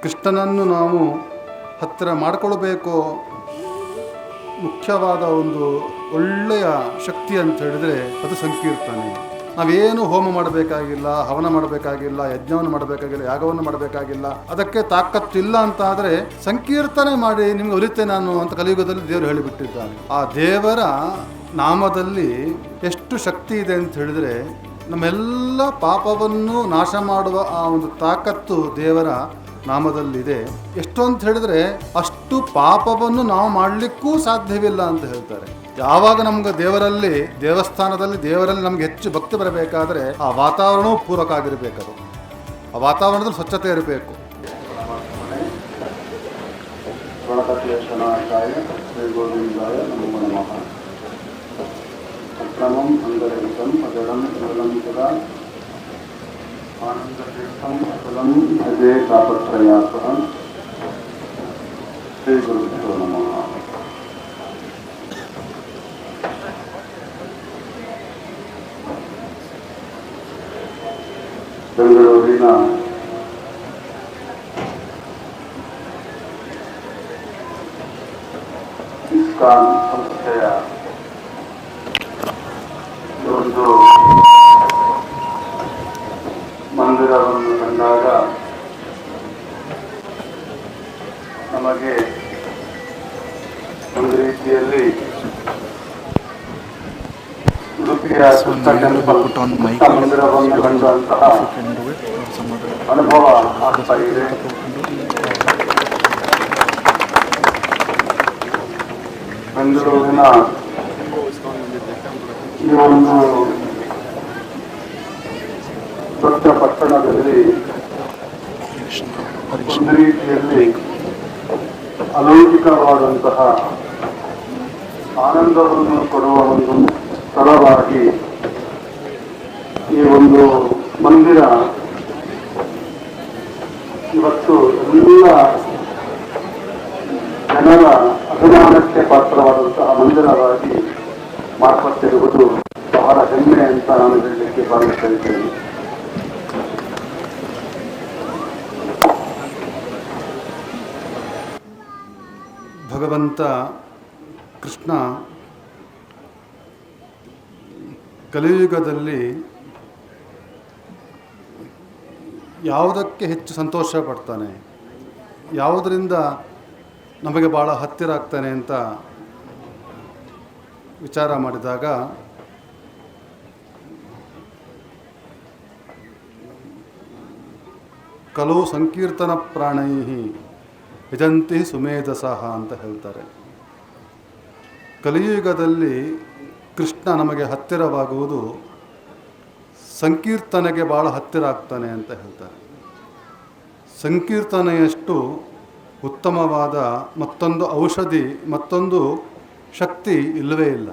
ಕೃಷ್ಣನನ್ನು ನಾವು ಹತ್ತಿರ ಮಾಡಿಕೊಳ್ಬೇಕು. ಮುಖ್ಯವಾದ ಒಂದು ಒಳ್ಳೆಯ ಶಕ್ತಿ ಅಂತ ಹೇಳಿದ್ರೆ ಅದು ಸಂಕೀರ್ತನೆ. ನಾವೇನು ಹೋಮ ಮಾಡಬೇಕಾಗಿಲ್ಲ, ಹವನ ಮಾಡಬೇಕಾಗಿಲ್ಲ, ಯಜ್ಞವನ್ನು ಮಾಡಬೇಕಾಗಿಲ್ಲ, ಯಾಗವನ್ನು ಮಾಡಬೇಕಾಗಿಲ್ಲ. ಅದಕ್ಕೆ ತಾಕತ್ತಿಲ್ಲ ಅಂತ ಆದರೆ ಸಂಕೀರ್ತನೆ ಮಾಡಿ ನಿಮ್ಗೆ ಒಲಿತೆ ನಾನು ಅಂತ ಕಲಿಯುಗದಲ್ಲಿ ದೇವರು ಹೇಳಿಬಿಟ್ಟಿದ್ದಾನೆ. ಆ ದೇವರ ನಾಮದಲ್ಲಿ ಎಷ್ಟು ಶಕ್ತಿ ಇದೆ ಅಂತ ಹೇಳಿದ್ರೆ ನಮ್ಮೆಲ್ಲ ಪಾಪವನ್ನು ನಾಶ ಮಾಡುವ ಆ ಒಂದು ತಾಕತ್ತು ದೇವರ ನಾಮದಲ್ಲಿದೆ. ಎಷ್ಟು ಅಂತ ಹೇಳಿದ್ರೆ ಅಷ್ಟು ಪಾಪವನ್ನು ನಾವು ಮಾಡಲಿಕ್ಕೂ ಸಾಧ್ಯವಿಲ್ಲ ಅಂತ ಹೇಳ್ತಾರೆ. ಯಾವಾಗ ನಮ್ಗೆ ದೇವರಲ್ಲಿ ನಮ್ಗೆ ಹೆಚ್ಚು ಭಕ್ತಿ ಬರಬೇಕಾದ್ರೆ ಆ ವಾತಾವರಣವೂ ಪೂರಕ ಆಗಿರಬೇಕದು. ಆ ವಾತಾವರಣದಲ್ಲಿ ಸ್ವಚ್ಛತೆ ಇರಬೇಕು. ಅಕ್ರಮಂ ಅಂಗರಹಿತಂ ಅದಳಂ ಅದಳಂ ಸದಾ ಆನಂದತೀರ್ಥಂ ಅಚಲಂ ಅಜೇ ತಾಪತ್ರಯಾಸಃ. ಶ್ರೀ ಗುರುಭ್ಯೋ ನಮಃ. ಬೆಂಗಳೂರಿನ ಇಸ್ಕಾನ್ ಸಂಸ್ಥೆಯ ಒಂದು ಮಂದಿರವನ್ನು ಕಂಡಾಗ ನಮಗೆ ಒಂದು ರೀತಿಯಲ್ಲಿ ಉಡುಪಿಯ ಮಂದಿರವನ್ನು ಕಂಡಂತಹ ಅನುಭವ ಆಗ್ತಾ ಇದೆ. ಬೆಂಗಳೂರಿನ ಈ ಒಂದು ದೊಡ್ಡ ಪಟ್ಟಣದಲ್ಲಿ ಒಂದು ರೀತಿಯಲ್ಲಿ ಅಲೌಕಿಕವಾದಂತಹ ಆನಂದವನ್ನು ಕೊಡುವ ಒಂದು ಸ್ಥಳವಾಗಿ ಈ ಒಂದು ಮಂದಿರ ಇವತ್ತು ಎಲ್ಲ ಜನರ ಅಭಿಮಾನಕ್ಕೆ ಪಾತ್ರವಾದಂತಹ ಮಂದಿರವಾಗಿ ಮಾರ್ಪಟ್ಟಿರುವುದು ಬಹಳ ಹೆಮ್ಮೆ ಅಂತ ನಾನು ಹೇಳಲಿಕ್ಕೆ ಭಾವಿಸ್ತಾ ಇದ್ದೇನೆ. ಭಗವಂತ ಕೃಷ್ಣ ಕಲಿಯುಗದಲ್ಲಿ ಯಾವುದಕ್ಕೆ ಹೆಚ್ಚು ಸಂತೋಷ ಪಡ್ತಾನೆ, ಯಾವುದರಿಂದ ನಮಗೆ ಭಾಳ ಹತ್ತಿರ ಆಗ್ತಾನೆ ಅಂತ ವಿಚಾರ ಮಾಡಿದಾಗ ಕಲೋ ಸಂಕೀರ್ತನ ಪ್ರಾಣೈ ಯಜಂತಿ ಸುಮೇಧಸಃ ಅಂತ ಹೇಳ್ತಾರೆ. ಕಲಿಯುಗದಲ್ಲಿ ಕೃಷ್ಣ ನಮಗೆ ಹತ್ತಿರವಾಗುವುದು ಸಂಕೀರ್ತನೆಗೆ ಭಾಳ ಹತ್ತಿರ ಆಗ್ತಾನೆ ಅಂತ ಹೇಳ್ತಾರೆ. ಸಂಕೀರ್ತನೆಯಷ್ಟು ಉತ್ತಮವಾದ ಮತ್ತೊಂದು ಔಷಧಿ, ಮತ್ತೊಂದು ಶಕ್ತಿ ಇಲ್ಲವೇ ಇಲ್ಲ.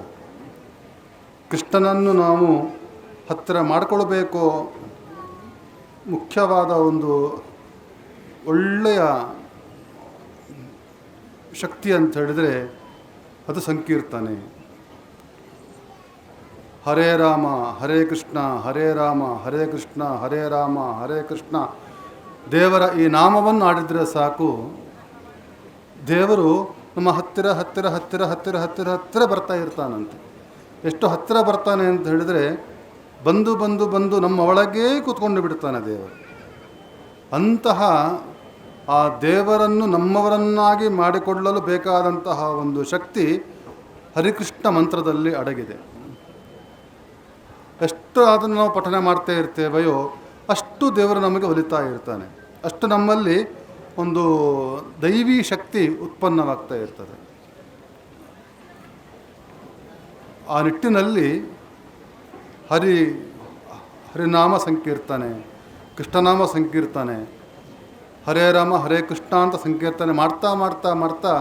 ಕೃಷ್ಣನನ್ನು ನಾವು ಹತ್ತಿರ ಮಾಡಿಕೊಳ್ಬೇಕು. ಮುಖ್ಯವಾದ ಒಂದು ಒಳ್ಳೆಯ ಶಕ್ತಿ ಅಂತ ಹೇಳಿದರೆ ಅದು ಸಂಕೀರ್ತನೆ. ಹರೇ ರಾಮ ಹರೇ ಕೃಷ್ಣ ಹರೇ ರಾಮ ಹರೇ ಕೃಷ್ಣ ಹರೇ ರಾಮ ಹರೇ ಕೃಷ್ಣ ದೇವರ ಈ ನಾಮವನ್ನು ಆಡಿದರೆ ಸಾಕು, ದೇವರು ನಮ್ಮ ಹತ್ತಿರ ಹತ್ತಿರ ಹತ್ತಿರ ಹತ್ತಿರ ಹತ್ತಿರ ಹತ್ತಿರ ಬರ್ತಾ ಇರ್ತಾನಂತೆ. ಎಷ್ಟು ಹತ್ತಿರ ಬರ್ತಾನೆ ಅಂತ ಹೇಳಿದರೆ ಬಂದು ಬಂದು ಬಂದು ನಮ್ಮ ಒಳಗೇ ಕೂತ್ಕೊಂಡು ಬಿಡ್ತಾನೆ ದೇವರು. ಅಂತಹ ಆ ದೇವರನ್ನು ನಮ್ಮವರನ್ನಾಗಿ ಮಾಡಿಕೊಳ್ಳಲು ಬೇಕಾದಂತಹ ಒಂದು ಶಕ್ತಿ ಹರಿಕೃಷ್ಣ ಮಂತ್ರದಲ್ಲಿ ಅಡಗಿದೆ. ಎಷ್ಟು ಅದನ್ನು ನಾವು ಪಠನೆ ಮಾಡ್ತಾ ಇರ್ತೇವೆಯೋ ಅಷ್ಟು ದೇವರು ನಮಗೆ ಒಲಿತಾ ಇರ್ತಾನೆ, ಅಷ್ಟು ನಮ್ಮಲ್ಲಿ ಒಂದು ದೈವಿ ಶಕ್ತಿ ಉತ್ಪನ್ನವಾಗ್ತಾ ಇರ್ತದೆ. ಆ ನಿಟ್ಟಿನಲ್ಲಿ ಹರಿನಾಮ ಸಂಕೀರ್ತನೆ, ಕೃಷ್ಣನಾಮ ಸಂಕೀರ್ತನೆ, ಹರೇ ರಾಮ ಹರೇ ಕೃಷ್ಣ ಅಂತ ಸಂಕೀರ್ತನೆ ಮಾಡ್ತಾ ಮಾಡ್ತಾ ಮಾಡ್ತಾ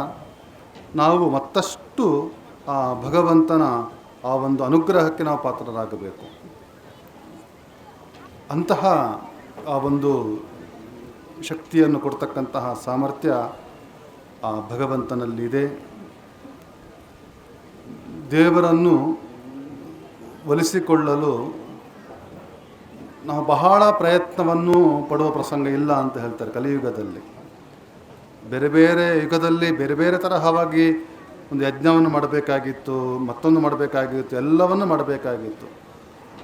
ನಾವು ಮತ್ತಷ್ಟು ಆ ಭಗವಂತನ ಆ ಒಂದು ಅನುಗ್ರಹಕ್ಕೆ ನಾವು ಪಾತ್ರರಾಗಬೇಕು. ಅಂತಹ ಆ ಒಂದು ಶಕ್ತಿಯನ್ನು ಕೊಡ್ತಕ್ಕಂತಹ ಸಾಮರ್ಥ್ಯ ಆ ಭಗವಂತನಲ್ಲಿದೆ. ದೇವರನ್ನು ಒಲಿಸಿಕೊಳ್ಳಲು ನಾವು ಬಹಳ ಪ್ರಯತ್ನವನ್ನು ಪಡುವ ಪ್ರಸಂಗ ಇಲ್ಲ ಅಂತ ಹೇಳ್ತಾರೆ ಕಲಿಯುಗದಲ್ಲಿ. ಬೇರೆ ಬೇರೆ ಯುಗದಲ್ಲಿ ಬೇರೆ ಬೇರೆ ತರಹವಾಗಿ ಒಂದು ಯಜ್ಞವನ್ನು ಮಾಡಬೇಕಾಗಿತ್ತು, ಮತ್ತೊಂದು ಮಾಡಬೇಕಾಗಿತ್ತು, ಎಲ್ಲವನ್ನು ಮಾಡಬೇಕಾಗಿತ್ತು.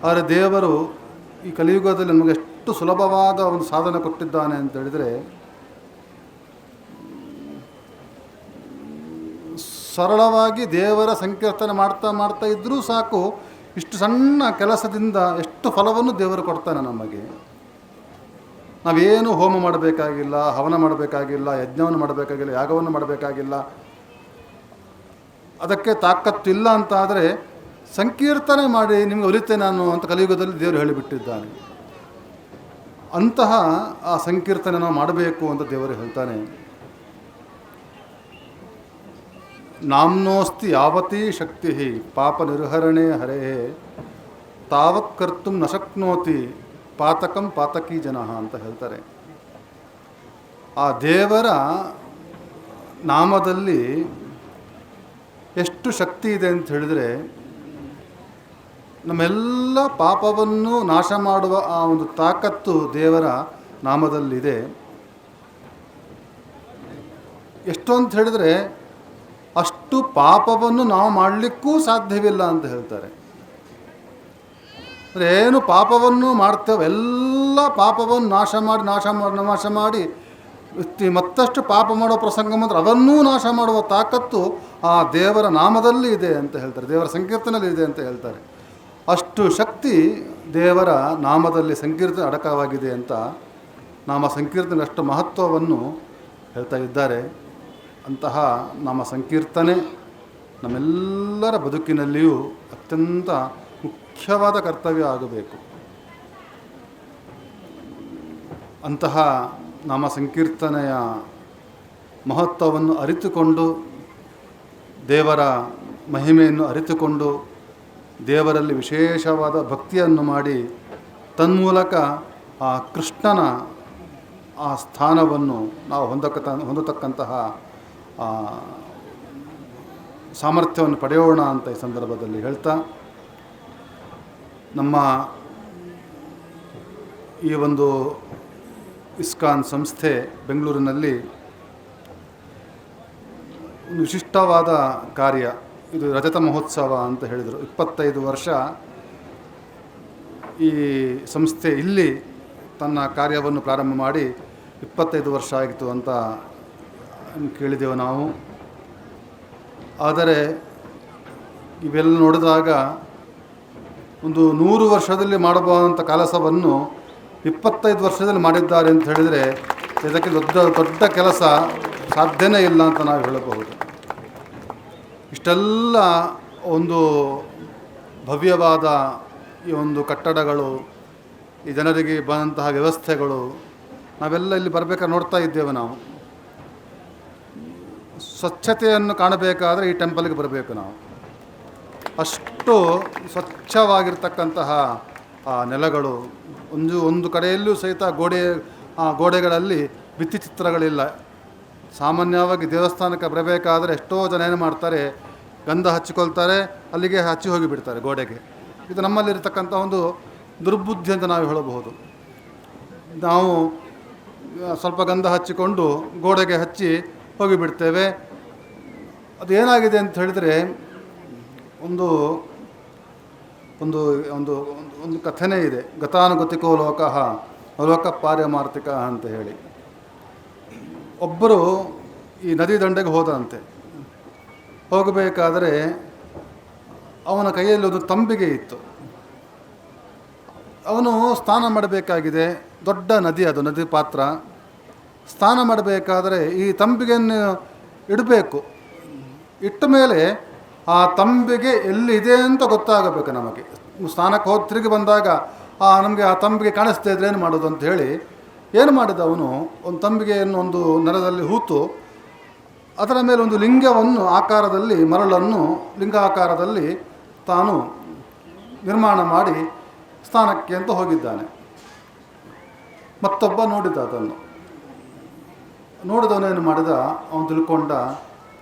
ಆದರೆ ದೇವರು ಈ ಕಲಿಯುಗದಲ್ಲಿ ನಮಗೆ ಎಷ್ಟು ಸುಲಭವಾದ ಒಂದು ಸಾಧನೆ ಕೊಟ್ಟಿದ್ದಾನೆ ಅಂತ ಹೇಳಿದರೆ, ಸರಳವಾಗಿ ದೇವರ ಸಂಕೀರ್ತನೆ ಮಾಡ್ತಾ ಮಾಡ್ತಾ ಇದ್ದರೂ ಸಾಕು, ಇಷ್ಟು ಸಣ್ಣ ಕೆಲಸದಿಂದ ಎಷ್ಟು ಫಲವನ್ನು ದೇವರು ಕೊಡ್ತಾನೆ ನಮಗೆ. ನಾವೇನು ಹೋಮ ಮಾಡಬೇಕಾಗಿಲ್ಲ, ಹವನ ಮಾಡಬೇಕಾಗಿಲ್ಲ, ಯಜ್ಞವನ್ನು ಮಾಡಬೇಕಾಗಿಲ್ಲ, ಯಾಗವನ್ನು ಮಾಡಬೇಕಾಗಿಲ್ಲ. ಅದಕ್ಕೆ ತಾಕತ್ತಿಲ್ಲ ಅಂತಾದರೆ ಸಂಕೀರ್ತನೆ ಮಾಡಿ ನಿಮಗೆ ಒಲಿತೆ ನಾನು ಅಂತ ಕಲಿಯುಗದಲ್ಲಿ ದೇವರು ಹೇಳಿಬಿಟ್ಟಿದ್ದಾನೆ. ಅಂತಹ ಆ ಸಂಕೀರ್ತನೆ ನಾವು ಮಾಡಬೇಕು ಅಂತ ದೇವರು ಹೇಳ್ತಾನೆ. ನಾಮ್ನೋಸ್ತಿ ಯಾವತೀ ಶಕ್ತಿ ಪಾಪ ನಿರ್ಹರಣೆ ಹರೇ ತಾವತ್ ಕರ್ತು ನ ಶಕ್ನೋತಿ ಪಾತಕಂ ಪಾತಕೀ ಜನ ಅಂತ ಹೇಳ್ತಾರೆ. ಆ ದೇವರ ನಾಮದಲ್ಲಿ ಎಷ್ಟು ಶಕ್ತಿ ಇದೆ ಅಂತ ಹೇಳಿದರೆ, ನಮ್ಮೆಲ್ಲ ಪಾಪವನ್ನು ನಾಶ ಮಾಡುವ ಆ ಒಂದು ತಾಕತ್ತು ದೇವರ ನಾಮದಲ್ಲಿದೆ. ಎಷ್ಟು ಅಂತ ಹೇಳಿದರೆ, ಅಷ್ಟು ಪಾಪವನ್ನು ನಾವು ಮಾಡಲಿಕ್ಕೂ ಸಾಧ್ಯವಿಲ್ಲ ಅಂತ ಹೇಳ್ತಾರೆ. ಅಂದರೆ ಏನು ಪಾಪವನ್ನು ಮಾಡ್ತೇವೆ, ಎಲ್ಲ ಪಾಪವನ್ನು ನಾಶ ಮಾಡಿ ಮತ್ತಷ್ಟು ಪಾಪ ಮಾಡೋ ಪ್ರಸಂಗ ಮಾತ್ರ ಅವನ್ನೂ ನಾಶ ಮಾಡುವ ತಾಕತ್ತು ಆ ದೇವರ ನಾಮದಲ್ಲಿ ಇದೆ ಅಂತ ಹೇಳ್ತಾರೆ, ದೇವರ ಸಂಕೀರ್ತನಲ್ಲಿ ಇದೆ ಅಂತ ಹೇಳ್ತಾರೆ. ಅಷ್ಟು ಶಕ್ತಿ ದೇವರ ನಾಮದಲ್ಲಿ ಸಂಕೀರ್ತನೆ ಅಡಕವಾಗಿದೆ ಅಂತ ನಾಮ ಸಂಕೀರ್ತನೆ ಅಷ್ಟು ಮಹತ್ವವನ್ನು ಹೇಳ್ತಾ ಇದ್ದಾರೆ. ಅಂತಹ ನಾಮ ಸಂಕೀರ್ತನೆ ನಮ್ಮೆಲ್ಲರ ಬದುಕಿನಲ್ಲಿಯೂ ಅತ್ಯಂತ ಮುಖ್ಯವಾದ ಕರ್ತವ್ಯ ಆಗಬೇಕು. ಅಂತಹ ನಾಮ ಸಂಕೀರ್ತನೆಯ ಮಹತ್ವವನ್ನು ಅರಿತುಕೊಂಡು, ದೇವರ ಮಹಿಮೆಯನ್ನು ಅರಿತುಕೊಂಡು, ದೇವರಲ್ಲಿ ವಿಶೇಷವಾದ ಭಕ್ತಿಯನ್ನು ಮಾಡಿ, ತನ್ಮೂಲಕ ಆ ಕೃಷ್ಣನ ಆ ಸ್ಥಾನವನ್ನು ನಾವು ಹೊಂದತಕ್ಕಂತಹ ಸಾಮರ್ಥ್ಯವನ್ನು ಪಡೆಯೋಣ ಅಂತ ಈ ಸಂದರ್ಭದಲ್ಲಿ ಹೇಳ್ತಾ, ನಮ್ಮ ಈ ಒಂದು ಇಸ್ಕಾನ್ ಸಂಸ್ಥೆ ಬೆಂಗಳೂರಿನಲ್ಲಿ ಒಂದು ವಿಶಿಷ್ಟವಾದ ಕಾರ್ಯ, ಇದು ರಜತ ಮಹೋತ್ಸವ ಅಂತ ಹೇಳಿದರು. 25 ವರ್ಷ ಈ ಸಂಸ್ಥೆ ಇಲ್ಲಿ ತನ್ನ ಕಾರ್ಯವನ್ನು ಪ್ರಾರಂಭ ಮಾಡಿ 25 ವರ್ಷ ಆಗಿತ್ತು ಅಂತ ಕೇಳಿದೆವು ನಾವು. ಆದರೆ ಇವೆಲ್ಲ ನೋಡಿದಾಗ ಒಂದು 100 ವರ್ಷದಲ್ಲಿ ಮಾಡಬಹುದಂಥ ಕೆಲಸವನ್ನು 25 ವರ್ಷದಲ್ಲಿ ಮಾಡಿದ್ದಾರೆ ಅಂತ ಹೇಳಿದರೆ, ಇದಕ್ಕೆ ದೊಡ್ಡ ಕೆಲಸ ಸಾಧ್ಯನೇ ಇಲ್ಲ ಅಂತ ನಾವು ಹೇಳಬಹುದು. ಇಷ್ಟೆಲ್ಲ ಒಂದು ಭವ್ಯವಾದ ಈ ಒಂದು ಕಟ್ಟಡಗಳು, ಈ ಜನರಿಗೆ ಬಂದಂತಹ ವ್ಯವಸ್ಥೆಗಳು, ನಾವೆಲ್ಲ ಇಲ್ಲಿ ಬರಬೇಕಾದ್ರೆ ನೋಡ್ತಾ ಇದ್ದೇವೆ. ನಾವು ಸ್ವಚ್ಛತೆಯನ್ನು ಕಾಣಬೇಕಾದರೆ ಈ ಟೆಂಪಲ್ಗೆ ಬರಬೇಕು ನಾವು. ಅಷ್ಟು ಸ್ವಚ್ಛವಾಗಿರ್ತಕ್ಕಂತಹ ಆ ನೆಲಗಳು, ಒಂದು ಕಡೆಯಲ್ಲೂ ಸಹಿತ ಗೋಡೆಗಳಲ್ಲಿ ಭಿತ್ತಿಚಿತ್ರಗಳಿಲ್ಲ. ಸಾಮಾನ್ಯವಾಗಿ ದೇವಸ್ಥಾನಕ್ಕೆ ಬರಬೇಕಾದರೆ ಎಷ್ಟೋ ಜನ ಏನು ಮಾಡ್ತಾರೆ, ಗಂಧ ಹಚ್ಚಿಕೊಳ್ತಾರೆ, ಅಲ್ಲಿಗೆ ಹಚ್ಚಿ ಹೋಗಿಬಿಡ್ತಾರೆ ಗೋಡೆಗೆ. ಇದು ನಮ್ಮಲ್ಲಿರ್ತಕ್ಕಂಥ ಒಂದು ದುರ್ಬುದ್ಧಿ ಅಂತ ನಾವು ಹೇಳಬಹುದು. ನಾವು ಸ್ವಲ್ಪ ಗಂಧ ಹಚ್ಚಿಕೊಂಡು ಗೋಡೆಗೆ ಹಚ್ಚಿ ಹೋಗಿಬಿಡ್ತೇವೆ. ಅದು ಏನಾಗಿದೆ ಅಂತ ಹೇಳಿದರೆ, ಒಂದು ಒಂದು ಒಂದು ಒಂದು ಕಥೆನೇ ಇದೆ, ಗತಾನುಗತಿಕೋ ಲೋಕಃ ಲೋಕ ಪಾರ್ಯಮಾರ್ಥಿಕ ಅಂತ ಹೇಳಿ. ಒಬ್ಬರು ಈ ನದಿ ದಂಡೆಗೆ ಹೋದಂತೆ. ಹೋಗಬೇಕಾದರೆ ಅವನ ಕೈಯಲ್ಲಿ ಒಂದು ತಂಬಿಗೆ ಇತ್ತು. ಅವನು ಸ್ನಾನ ಮಾಡಬೇಕಾಗಿದೆ, ದೊಡ್ಡ ನದಿ, ಅದು ನದಿ ಪಾತ್ರ. ಸ್ನಾನ ಮಾಡಬೇಕಾದರೆ ಈ ತಂಬಿಗೆಯನ್ನು ಇಡಬೇಕು. ಇಟ್ಟ ಮೇಲೆ ಆ ತಂಬಿಗೆ ಎಲ್ಲಿದೆ ಅಂತ ಗೊತ್ತಾಗಬೇಕು ನಮಗೆ. ಸ್ನಾನಕ್ಕೆ ಹೋಗಿ ತಿರುಗಿ ಬಂದಾಗ ನಮಗೆ ಆ ತಂಬಿಗೆ ಕಾಣಿಸ್ತಾ ಇದ್ರೆ ಏನು ಮಾಡೋದು ಅಂತ ಹೇಳಿ ಏನು ಮಾಡಿದ ಅವನು, ಒಂದು ತಂಬಿಗೆಯನ್ನು ಒಂದು ನೆಲದಲ್ಲಿ ಹೂತು ಅದರ ಮೇಲೆ ಒಂದು ಲಿಂಗವನ್ನು ಆಕಾರದಲ್ಲಿ, ಮರಳನ್ನು ಲಿಂಗಾಕಾರದಲ್ಲಿ ತಾನು ನಿರ್ಮಾಣ ಮಾಡಿ ಸ್ನಾನಕ್ಕೆ ಅಂತ ಹೋಗಿದ್ದಾನೆ. ಮತ್ತೊಬ್ಬ ನೋಡಿದ, ಅದನ್ನು ನೋಡಿದವನೇನು ಮಾಡಿದ, ಅವನು ತಿಳ್ಕೊಂಡ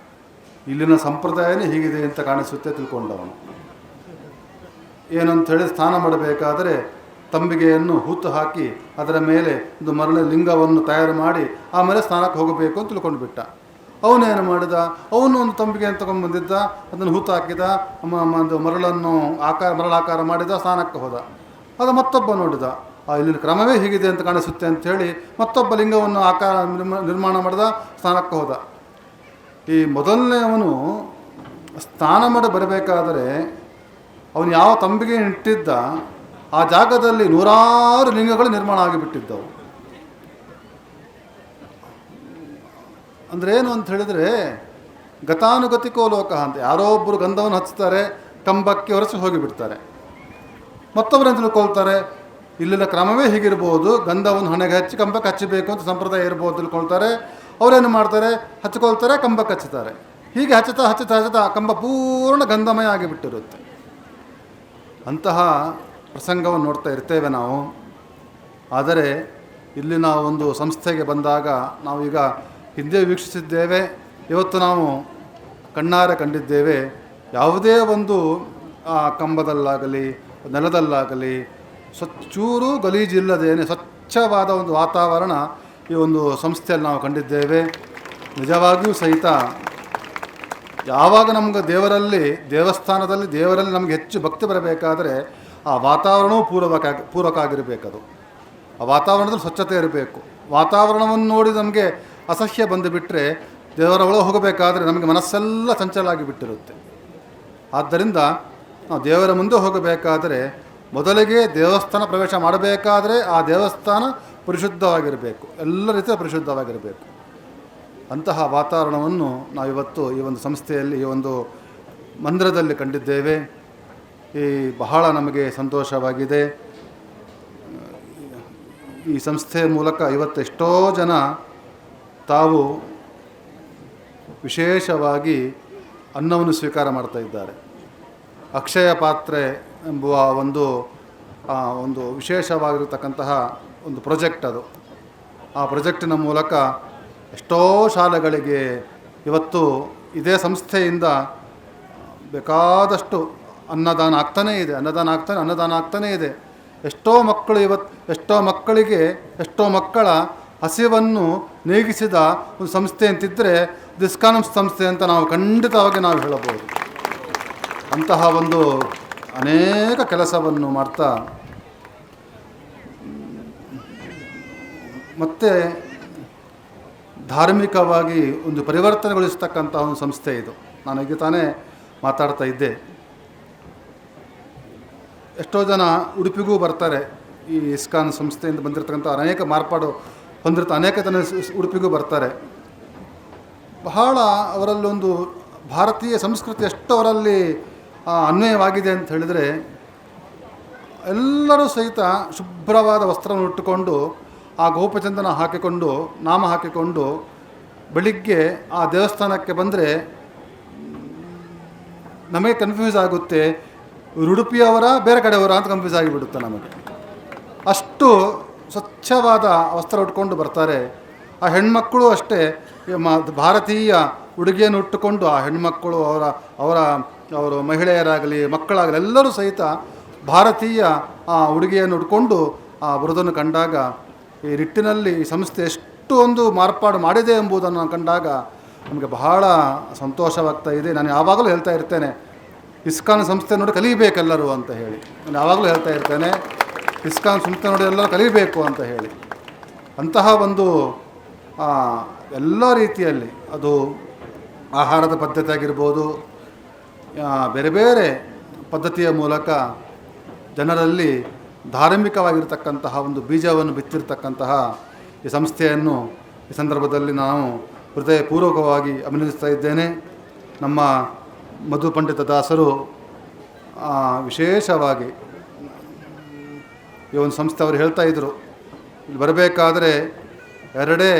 ಇಲ್ಲಿನ ಸಂಪ್ರದಾಯನೇ ಹೀಗಿದೆ ಅಂತ ಕಾಣಿಸುತ್ತೆ ತಿಳ್ಕೊಂಡವನು. ಏನಂತ ಹೇಳಿ, ಸ್ನಾನ ಮಾಡಬೇಕಾದರೆ ತಂಬಿಗೆಯನ್ನು ಹೂತು ಹಾಕಿ ಅದರ ಮೇಲೆ ಒಂದು ಮರಳಿನ ಲಿಂಗವನ್ನು ತಯಾರು ಮಾಡಿ ಆಮೇಲೆ ಸ್ನಾನಕ್ಕೆ ಹೋಗಬೇಕು ಅಂತ ತಿಳ್ಕೊಂಡು ಬಿಟ್ಟ. ಅವನೇನು ಮಾಡಿದ, ಅವನು ಒಂದು ತಂಬಿಗೆಯನ್ನು ತಗೊಂಡು ಬಂದಿದ್ದ, ಅದನ್ನು ಹೂತು ಹಾಕಿದ, ಒಂದು ಮರಳನ್ನು ಮರಳಾಕಾರ ಮಾಡಿದ, ಸ್ನಾನಕ್ಕೆ ಹೋದ. ಅದು ಮತ್ತೊಬ್ಬ ನೋಡಿದ, ಇಲ್ಲಿನ ಕ್ರಮವೇ ಹೀಗಿದೆ ಅಂತ ಕಾಣಿಸುತ್ತೆ ಅಂಥೇಳಿ ಮತ್ತೊಬ್ಬ ಲಿಂಗವನ್ನು ನಿರ್ಮಾಣ ಮಾಡಿದ, ಸ್ನಾನಕ್ಕೆ ಹೋದ. ಈ ಮೊದಲನೇವನು ಸ್ನಾನ ಮಾಡಿ ಬರಬೇಕಾದರೆ ಅವನು ಯಾವ ತಂಬಿಗೆ ಇಟ್ಟಿದ್ದ ಆ ಜಾಗದಲ್ಲಿ ನೂರಾರು ಲಿಂಗಗಳು ನಿರ್ಮಾಣ ಆಗಿಬಿಟ್ಟಿದ್ದವು. ಅಂದರೆ ಏನು ಅಂತ ಹೇಳಿದರೆ ಗತಾನುಗತಿಕೋ ಲೋಕ ಅಂತ. ಯಾರೋ ಒಬ್ಬರು ಗಂಧವನ್ನು ಹಚ್ತಾರೆ, ಕಂಬಕ್ಕೆ ಒರೆಸಿ ಹೋಗಿಬಿಡ್ತಾರೆ. ಮತ್ತೊಬ್ಬರು ತಿಳ್ಕೊಳ್ತಾರೆ ಇಲ್ಲಿನ ಕ್ರಮವೇ ಹೀಗಿರ್ಬೋದು, ಗಂಧವನ್ನು ಹಣೆಗೆ ಹಚ್ಚಿ ಕಂಬಕ್ಕೆ ಹಚ್ಚಬೇಕು ಅಂತ ಸಂಪ್ರದಾಯ ಇರ್ಬೋದು ತಿಳ್ಕೊಳ್ತಾರೆ. ಅವರೇನು ಮಾಡ್ತಾರೆ, ಹಚ್ಕೊಳ್ತಾರೆ, ಕಂಬಕ್ಕೆ ಹಚ್ಚುತ್ತಾರೆ. ಹೀಗೆ ಹಚ್ಚುತ್ತಾ ಹಚ್ಚುತ್ತಾ ಹಚ್ಚುತ್ತಾ ಕಂಬ ಪೂರ್ಣ ಗಂಧಮಯ ಆಗಿಬಿಟ್ಟಿರುತ್ತೆ. ಅಂತಹ ಪ್ರಸಂಗವನ್ನು ನೋಡ್ತಾ ಇರ್ತೇವೆ ನಾವು. ಆದರೆ ಇಲ್ಲಿ ನಾವು ಒಂದು ಸಂಸ್ಥೆಗೆ ಬಂದಾಗ ನಾವೀಗ ಹಿಂದೆ ವೀಕ್ಷಿಸಿದ್ದೇವೆ, ಇವತ್ತು ನಾವು ಕಣ್ಣಾರೆ ಕಂಡಿದ್ದೇವೆ. ಯಾವುದೇ ಒಂದು ಕಂಬದಲ್ಲಾಗಲಿ ನೆಲದಲ್ಲಾಗಲಿ ಚೂರು ಗಲೀಜಿಲ್ಲದೇನೆ ಸ್ವಚ್ಛವಾದ ಒಂದು ವಾತಾವರಣ ಈ ಒಂದು ಸಂಸ್ಥೆಯಲ್ಲಿ ನಾವು ಕಂಡಿದ್ದೇವೆ. ನಿಜವಾಗಿಯೂ ಸಹಿತ ಯಾವಾಗ ನಮ್ಗೆ ದೇವಸ್ಥಾನದಲ್ಲಿ ದೇವರಲ್ಲಿ ನಮಗೆ ಹೆಚ್ಚು ಭಕ್ತಿ ಬರಬೇಕಾದರೆ ಆ ವಾತಾವರಣವೂ ಪೂರಕ ಆಗಿರಬೇಕದು. ಆ ವಾತಾವರಣದಲ್ಲಿ ಸ್ವಚ್ಛತೆ ಇರಬೇಕು. ವಾತಾವರಣವನ್ನು ನೋಡಿ ನಮಗೆ ಅಸಹ್ಯ ಬಂದುಬಿಟ್ರೆ ದೇವರ ಒಳಗೆ ಹೋಗಬೇಕಾದ್ರೆ ನಮಗೆ ಮನಸ್ಸೆಲ್ಲ ಚಂಚಲಾಗಿ ಬಿಟ್ಟಿರುತ್ತೆ. ಆದ್ದರಿಂದ ನಾವು ದೇವರ ಮುಂದೆ ಹೋಗಬೇಕಾದರೆ ಮೊದಲಿಗೆ ದೇವಸ್ಥಾನ ಪ್ರವೇಶ ಮಾಡಬೇಕಾದರೆ ಆ ದೇವಸ್ಥಾನ ಪರಿಶುದ್ಧವಾಗಿರಬೇಕು, ಎಲ್ಲ ರೀತಿಯ ಪರಿಶುದ್ಧವಾಗಿರಬೇಕು. ಅಂತಹ ವಾತಾವರಣವನ್ನು ನಾವಿವತ್ತು ಈ ಒಂದು ಸಂಸ್ಥೆಯಲ್ಲಿ, ಈ ಒಂದು ಮಂದಿರದಲ್ಲಿ ಕಂಡಿದ್ದೇವೆ. ಬಹಳ ನಮಗೆ ಸಂತೋಷವಾಗಿದೆ. ಈ ಸಂಸ್ಥೆಯ ಮೂಲಕ ಇವತ್ತು ಎಷ್ಟೋ ಜನ ತಾವು ವಿಶೇಷವಾಗಿ ಅನ್ನವನ್ನು ಸ್ವೀಕಾರ ಮಾಡ್ತಾ ಇದ್ದಾರೆ. ಅಕ್ಷಯ ಪಾತ್ರೆ ಎಂಬುವ ಒಂದು ವಿಶೇಷವಾಗಿರತಕ್ಕಂತಹ ಒಂದು ಪ್ರಾಜೆಕ್ಟ್ ಅದು. ಆ ಪ್ರಾಜೆಕ್ಟಿನ ಮೂಲಕ ಎಷ್ಟೋ ಶಾಲೆಗಳಿಗೆ ಇವತ್ತು ಇದೇ ಸಂಸ್ಥೆಯಿಂದ ಬೇಕಾದಷ್ಟು ಅನ್ನದಾನ ಆಗ್ತಾನೇ ಇದೆ. ಎಷ್ಟೋ ಮಕ್ಕಳಿಗೆ ಎಷ್ಟೋ ಮಕ್ಕಳ ಹಸಿವನ್ನು ನೀಗಿಸಿದ ಒಂದು ಸಂಸ್ಥೆ ಅಂತಿದ್ದರೆ ಇಸ್ಕಾನ್ ಸಂಸ್ಥೆ ಅಂತ ನಾವು ಖಂಡಿತವಾಗಿ ನಾವು ಹೇಳಬಹುದು. ಅಂತಹ ಒಂದು ಅನೇಕ ಕೆಲಸವನ್ನು ಮಾಡ್ತಾ ಮತ್ತೆ ಧಾರ್ಮಿಕವಾಗಿ ಒಂದು ಪರಿವರ್ತನೆಗೊಳಿಸ್ತಕ್ಕಂಥ ಒಂದು ಸಂಸ್ಥೆ ಇದು. ನಾನು ಈಗ ತಾನೇ ಮಾತಾಡ್ತಾ ಇದ್ದೆ, ಎಷ್ಟೋ ಜನ ಉಡುಪಿಗೂ ಬರ್ತಾರೆ. ಈ ಇಸ್ಕಾನ್ ಸಂಸ್ಥೆಯಿಂದ ಬಂದಿರತಕ್ಕಂಥ ಅನೇಕ ಮಾರ್ಪಾಡು ಅನೇಕ ಜನ ಉಡುಪಿಗೂ ಬರ್ತಾರೆ. ಬಹಳ ಅವರಲ್ಲೊಂದು ಭಾರತೀಯ ಸಂಸ್ಕೃತಿ ಎಷ್ಟು ಅವರಲ್ಲಿ ಅನ್ವಯವಾಗಿದೆ ಅಂತ ಹೇಳಿದರೆ, ಎಲ್ಲರೂ ಸಹಿತ ಶುಭ್ರವಾದ ವಸ್ತ್ರವನ್ನು ಉಟ್ಟುಕೊಂಡು ಆ ಗೋಪಚಂದನ ಹಾಕಿಕೊಂಡು ನಾಮ ಹಾಕಿಕೊಂಡು ಬೆಳಿಗ್ಗೆ ಆ ದೇವಸ್ಥಾನಕ್ಕೆ ಬಂದರೆ ನಮಗೆ ಕನ್ಫ್ಯೂಸ್ ಆಗುತ್ತೆ, ಉಡುಪಿಯವರ ಬೇರೆ ಕಡೆಯವರ ಅಂತ ಕನ್ಫ್ಯೂಸ್ ಆಗಿಬಿಡುತ್ತೆ ನಮಗೆ. ಅಷ್ಟು ಸ್ವಚ್ಛವಾದ ವಸ್ತ್ರ ಉಟ್ಕೊಂಡು ಬರ್ತಾರೆ. ಆ ಹೆಣ್ಮಕ್ಕಳು ಅಷ್ಟೇ ಭಾರತೀಯ ಉಡುಗೆಯನ್ನು ಉಟ್ಟುಕೊಂಡು ಆ ಹೆಣ್ಮಕ್ಕಳು ಅವರು ಮಹಿಳೆಯರಾಗಲಿ ಮಕ್ಕಳಾಗಲಿ ಎಲ್ಲರೂ ಸಹಿತ ಭಾರತೀಯ ಉಡುಗೆಯನ್ನು ಉಟ್ಕೊಂಡು ಆ ಬರೋದನ್ನು ಕಂಡಾಗ ಈ ನಿಟ್ಟಿನಲ್ಲಿ ಈ ಸಂಸ್ಥೆ ಎಷ್ಟು ಒಂದು ಮಾರ್ಪಾಡು ಮಾಡಿದೆ ಎಂಬುದನ್ನು ಕಂಡಾಗ ನಮಗೆ ಬಹಳ ಸಂತೋಷವಾಗ್ತಾ ಇದೆ. ನಾನು ಯಾವಾಗಲೂ ಹೇಳ್ತಾ ಇರ್ತೇನೆ, ಇಸ್ಕಾನ್ ಸಂಸ್ಥೆ ನೋಡಿ ಕಲಿಬೇಕೆಲ್ಲರೂ ಅಂತ ಹೇಳಿ. ನಾನು ಯಾವಾಗಲೂ ಹೇಳ್ತಾ ಇರ್ತೇನೆ, ಇಸ್ಕಾನ್ ಸಂಸ್ಥೆ ನೋಡಿ ಎಲ್ಲರೂ ಕಲಿಬೇಕು ಅಂತ ಹೇಳಿ. ಅಂತಹ ಒಂದು ಎಲ್ಲ ರೀತಿಯಲ್ಲಿ ಅದು ಆಹಾರದ ಪದ್ಧತಿ ಆಗಿರ್ಬೋದು, ಬೇರೆ ಬೇರೆ ಪದ್ಧತಿಯ ಮೂಲಕ ಜನರಲ್ಲಿ ಧಾರ್ಮಿಕವಾಗಿರ್ತಕ್ಕಂತಹ ಒಂದು ಬೀಜವನ್ನು ಬಿತ್ತಿರ್ತಕ್ಕಂತಹ ಈ ಸಂಸ್ಥೆಯನ್ನು ಈ ಸಂದರ್ಭದಲ್ಲಿ ನಾವು ಹೃದಯಪೂರ್ವಕವಾಗಿ ಅಭಿನಂದಿಸ್ತಾ ಇದ್ದೇನೆ. ನಮ್ಮ ಮಧು ಪಂಡಿತ ದಾಸರು ವಿಶೇಷವಾಗಿ ಈ ಒಂದು ಸಂಸ್ಥೆ ಅವರು ಹೇಳ್ತಾ ಇದ್ದರು, ಇಲ್ಲಿ ಬರಬೇಕಾದರೆ ಎರಡೇ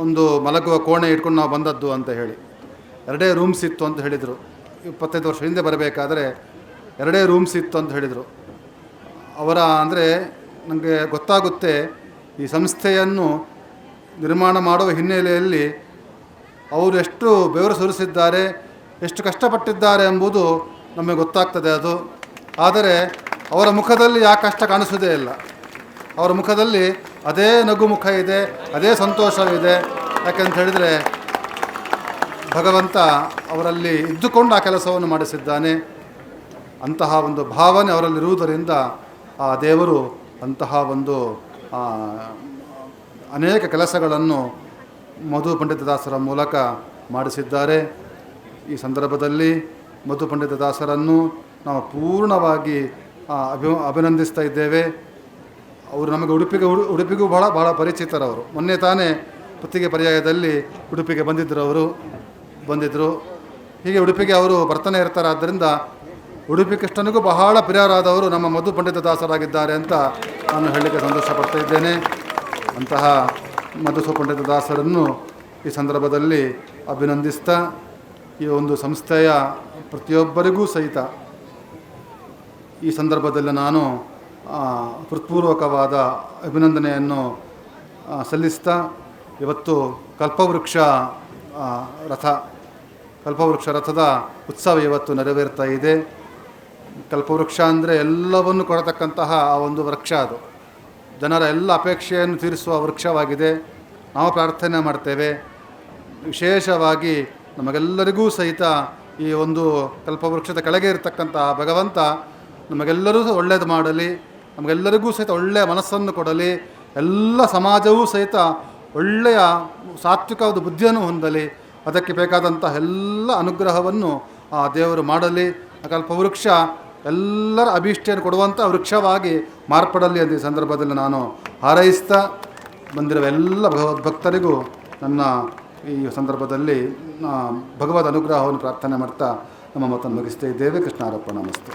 ಒಂದು ಮಲಗುವ ಕೋಣೆ ಇಟ್ಕೊಂಡು ನಾವು ಬಂದದ್ದು ಅಂತ ಹೇಳಿ. ಎರಡೇ ರೂಮ್ಸ್ ಇತ್ತು ಅಂತ ಹೇಳಿದರು. 25 ವರ್ಷ ಹಿಂದೆ ಬರಬೇಕಾದರೆ ಎರಡೇ ರೂಮ್ಸ್ ಇತ್ತು ಅಂತ ಹೇಳಿದರು. ಅಂದರೆ ನನಗೆ ಗೊತ್ತಾಗುತ್ತೆ ಈ ಸಂಸ್ಥೆಯನ್ನು ನಿರ್ಮಾಣ ಮಾಡುವ ಹಿನ್ನೆಲೆಯಲ್ಲಿ ಅವರು ಎಷ್ಟು ಬೆವರು ಸುರಿಸಿದ್ದಾರೆ, ಎಷ್ಟು ಕಷ್ಟಪಟ್ಟಿದ್ದಾರೆ ಎಂಬುದು ನಮಗೆ ಗೊತ್ತಾಗ್ತದೆ ಅದು. ಆದರೆ ಅವರ ಮುಖದಲ್ಲಿ ಆ ಕಷ್ಟ ಕಾಣಿಸೋದೇ ಇಲ್ಲ. ಅವರ ಮುಖದಲ್ಲಿ ಅದೇ ನಗು ಮುಖ ಇದೆ, ಅದೇ ಸಂತೋಷವಿದೆ. ಯಾಕೆಂತ ಹೇಳಿದರೆ ಭಗವಂತ ಅವರಲ್ಲಿ ಇದ್ದುಕೊಂಡು ಆ ಕೆಲಸವನ್ನು ಮಾಡಿಸಿದ್ದಾನೆ. ಅಂತಹ ಒಂದು ಭಾವನೆ ಅವರಲ್ಲಿರುವುದರಿಂದ ಆ ದೇವರು ಅಂತಹ ಒಂದು ಅನೇಕ ಕೆಲಸಗಳನ್ನು ಮಧು ಪಂಡಿತದಾಸರ ಮೂಲಕ ಮಾಡಿಸಿದ್ದಾರೆ. ಈ ಸಂದರ್ಭದಲ್ಲಿ ಮಧು ಪಂಡಿತದಾಸರನ್ನು ನಾವು ಪೂರ್ಣವಾಗಿ ಅಭಿನಂದಿಸ್ತಾ ಇದ್ದೇವೆ. ಅವರು ನಮಗೆ ಉಡುಪಿಗೂ ಬಹಳ ಪರಿಚಿತರವರು. ಮೊನ್ನೆ ತಾನೇ ಪುತ್ತಿಗೆ ಪರ್ಯಾಯದಲ್ಲಿ ಉಡುಪಿಗೆ ಬಂದಿದ್ದರು. ಹೀಗೆ ಉಡುಪಿಗೆ ಅವರು ಬರ್ತಾನೆ ಇರ್ತಾರೆ. ಆದ್ದರಿಂದ ಉಡುಪಿ ಕೃಷ್ಣನಿಗೂ ಬಹಳ ಪ್ರಿಯರಾದವರು ನಮ್ಮ ಮಧು ಪಂಡಿತದಾಸರಾಗಿದ್ದಾರೆ ಅಂತ ನಾನು ಹೇಳಲಿಕ್ಕೆ ಸಂತೋಷ ಪಡ್ತಾ ಇದ್ದೇನೆ. ಅಂತಹ ಮಧು ಪಂಡಿತದಾಸರನ್ನು ಈ ಸಂದರ್ಭದಲ್ಲಿ ಅಭಿನಂದಿಸ್ತಾ ಈ ಒಂದು ಸಂಸ್ಥೆಯ ಪ್ರತಿಯೊಬ್ಬರಿಗೂ ಸಹಿತ ಈ ಸಂದರ್ಭದಲ್ಲಿ ನಾನು ಹೃತ್ಪೂರ್ವಕವಾದ ಅಭಿನಂದನೆಯನ್ನು ಸಲ್ಲಿಸ್ತಾ, ಇವತ್ತು ಕಲ್ಪವೃಕ್ಷ ರಥದ ಉತ್ಸವ ಇವತ್ತು ನೆರವೇರ್ತಾ ಇದೆ. ಕಲ್ಪವೃಕ್ಷ ಅಂದರೆ ಎಲ್ಲವನ್ನು ಕೊಡತಕ್ಕಂತಹ ಆ ಒಂದು ವೃಕ್ಷ, ಅದು ಜನರ ಎಲ್ಲ ಅಪೇಕ್ಷೆಯನ್ನು ತೀರಿಸುವ ವೃಕ್ಷವಾಗಿದೆ. ನಾವು ಪ್ರಾರ್ಥನೆ ಮಾಡ್ತೇವೆ, ವಿಶೇಷವಾಗಿ ನಮಗೆಲ್ಲರಿಗೂ ಸಹಿತ ಈ ಒಂದು ಕಲ್ಪವೃಕ್ಷದ ಕೆಳಗೆ ಇರತಕ್ಕಂತಹ ಭಗವಂತ ನಮಗೆಲ್ಲರೂ ಒಳ್ಳೆಯದು ಮಾಡಲಿ, ನಮಗೆಲ್ಲರಿಗೂ ಸಹಿತ ಒಳ್ಳೆಯ ಮನಸ್ಸನ್ನು ಕೊಡಲಿ, ಎಲ್ಲ ಸಮಾಜವೂ ಸಹಿತ ಒಳ್ಳೆಯ ಸಾತ್ವಿಕವಾದ ಬುದ್ಧಿಯನ್ನು ಹೊಂದಲಿ, ಅದಕ್ಕೆ ಬೇಕಾದಂಥ ಎಲ್ಲ ಅನುಗ್ರಹವನ್ನು ಆ ದೇವರು ಮಾಡಲಿ. ಆ ಕಲ್ಪವೃಕ್ಷ ಎಲ್ಲರ ಅಭೀಷ್ಟೆಯನ್ನು ಕೊಡುವಂಥ ವೃಕ್ಷವಾಗಿ ಮಾರ್ಪಡಲಿ ಅಂತ ಈ ಸಂದರ್ಭದಲ್ಲಿ ನಾನು ಹಾರೈಸ್ತಾ, ಬಂದಿರುವ ಎಲ್ಲ ಭಗವದ್ಭಕ್ತರಿಗೂ ನನ್ನ ಈ ಸಂದರ್ಭದಲ್ಲಿ ಭಗವದ್ ಅನುಗ್ರಹವನ್ನು ಪ್ರಾರ್ಥನೆ ಮಾಡ್ತಾ ನಮ್ಮ ಮಾತನ್ನು ಮುಗಿಸ್ತಾ ಇದ್ದೇವೆ. ಕೃಷ್ಣಾರ್ಪಣ ಮಸ್ತು.